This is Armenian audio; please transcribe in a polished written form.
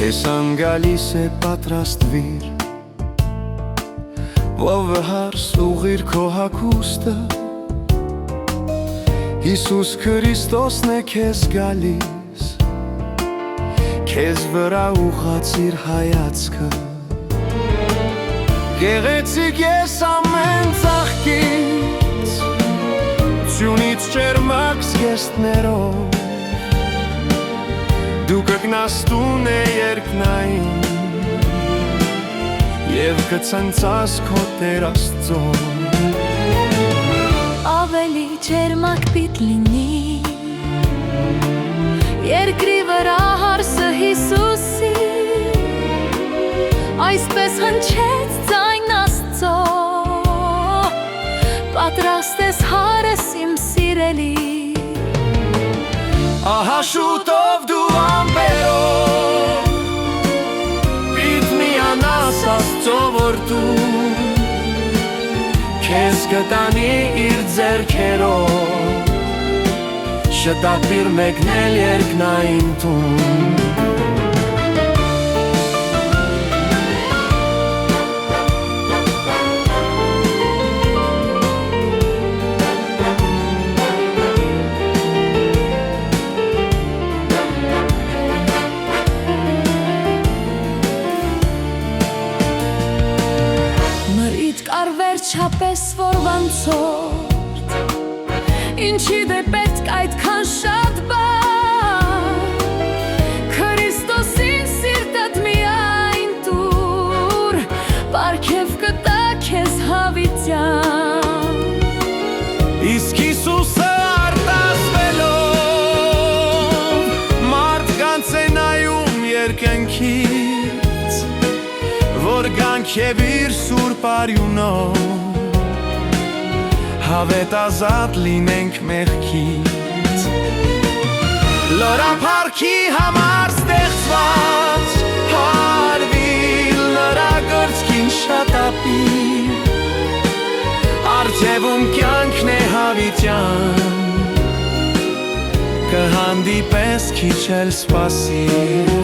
Քեզ անգալիս է պատրաստվիր, Ովհարս ուղիր քո հագուստը, Հիսուս Քրիստոսն է քեզ գալիս, Քեզ վրա ուղղացիր հայացքը, Գեղեցիկ ես ամեն ծաղկից, Ձյունից ճերմակ զգեստներով, Դու կգնաս տուն է երկնային, Եվ կցնցաս քո Տեր Աստծուն, Ավելի ջերմակ պիտի լինի Երկրի վրա հարսը Հիսուսի, Այսպես հնչեց ձայն Աստծո, Պատրաստ ես հարս իմ սիրելի, Ահա շուտով դու ամպերով Պիտի միանաս Աստծո որդուն, Քեզ կտանի իր ձեռքերով, Շտապիր մեկնել երկնային տուն, Չապես որ վանցորդ, Ինչի դե պետք այդքան շատ բան, Քրիստոսին սիրտդ միայն տուր, Պարգև կտա քեզ հավիտյան, Իսկ Հիսուսը արտասվելով, Մարդկանց է նայում երկնքից, Որ գանքև իր սուրբ արյունով, Հավետ ազատ լինենք մեղքից, Լրափարքի համար ստեղծված, Հարվիր լրա գրծքին շատապիր, Առջևում կյանքն է հավիտյան, Կհանդիպես քիչ էլ սպասիր,